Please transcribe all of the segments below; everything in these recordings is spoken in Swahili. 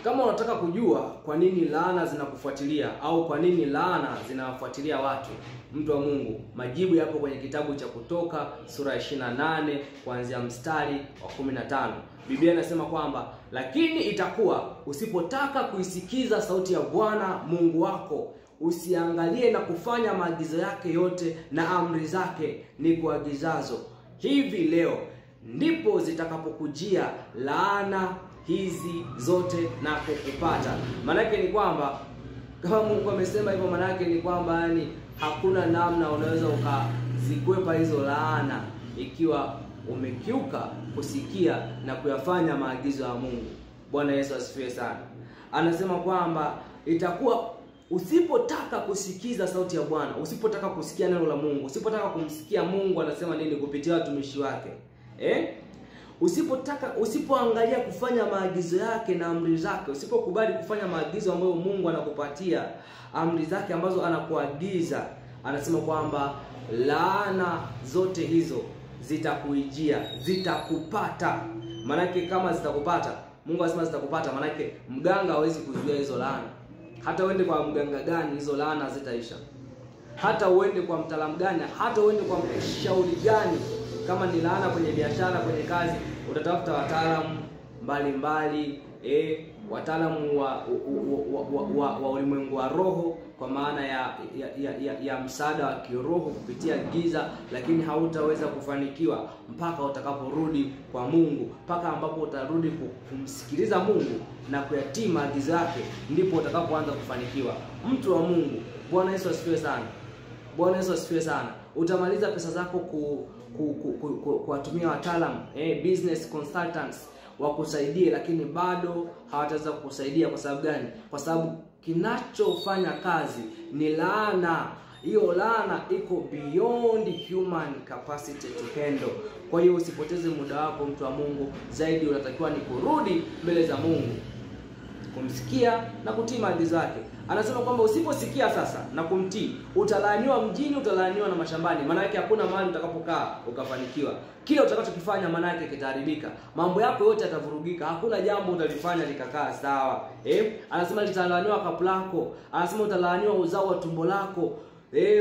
Kama unataka kujua kwa nini laana zinakufuatilia au kwa nini laana zinawafuatilia watu, mtu wa Mungu, majibu yapo kwenye kitabu cha Kutoka sura ya 28 kuanzia mstari wa 15. Biblia inasema kwamba, lakini itakuwa usipotaka kuisikiza sauti ya Bwana Mungu wako, usiangalie na kufanya maagizo yake yote na amri zake ni kuagizazo hivi leo, ndipo zitakapokujia laana hizi zote na kukupata. Manake ni kwamba kama Mungu amesema hivyo, manake ni kwamba yani hakuna namna unaweza ukazikwepa hizo laana ikiwa umekiuka kusikia na kuyafanya maagizo ya Mungu. Bwana Yesu asifiwe sana. Anasema kwamba itakuwa usipotaka kusikiza sauti ya Bwana, usipotaka kusikia neno la Mungu, usipotaka kumsikia Mungu anasema nini kupitia watumishi wake, usipoangalia kufanya maagizo yake na amri zake, usipokubali kufanya maagizo ambayo Mungu anakupatia, amri zake ambazo anakuagiza, anasema kwamba laana zote hizo zitakuijia, zitakupata. Manake kama zitakupata, Mungu anasema zitakupata, manake mganga hawezi kuzuia hizo laana. Hata uende kwa mganga gani, hizo laana zitaisha. Hata uende kwa mtaalamu gani, hata uende kwa mshauri gani, kama ni laana kwenye biashara, kwenye kazi, utatafuta wataalamu mbalimbali, wataalamu wa ulimwengu wa roho, kwa maana ya msaada wa kiroho kupitia giza, lakini hautaweza kufanikiwa mpaka utakaporudi kwa Mungu, mpaka ambapo utarudi kumsikiliza Mungu na kuyatii maagizo yake, ndipo utakapoanza kufanikiwa. Mtu wa Mungu, Bwana Yesu asifiwe sana. Bwana Yesu asifiwe sana. Utamaliza pesa zako kuwatumia wataalamu, business consultants wakusaidie, lakini bado hawataweza kukusaidia. Kwa sababu gani? Kwa sababu kinachofanya kazi ni laana. Hiyo laana iko beyond human capacity to handle. Kwa hiyo usipoteze muda wako, mtu wa Mungu. Zaidi unatakiwa ni kurudi mbele za Mungu, kumsikia na kutii maagizo yake. Anasema kwamba usiposikia sasa na kumtii, utalaaniwa mjini, utalaaniwa na mashambani. Maana yake hakuna mahali utakapokaa ukafanikiwa. Kila utakachokifanya maana yake kitaharibika. Mambo yako yote yatavurugika. Hakuna jambo utalifanya likakaa sawa. Anasema litalaaniwa kapu lako. Anasema utalaaniwa uzao wa tumbo lako.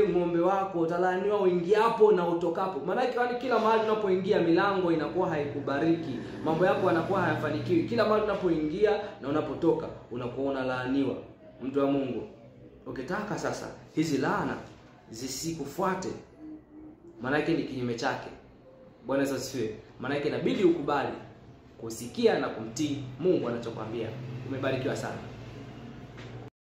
Ng'ombe wako utalaaniwa uingiapo na utokapo. Maana yake kila mahali unapoingia milango inakuwa haikubariki. Mambo yako yanakuwa hayafanikiwi. Kila mahali unapoingia na unapotoka unakuwa unalaaniwa. Mtu wa Mungu, ukitaka sasa hizi laana zisikufuate, maana yake ni kinyume chake. Bwana Yesu asifiwe. Maana yake inabidi ukubali kusikia na kumtii Mungu anachokwambia. Umebarikiwa sana.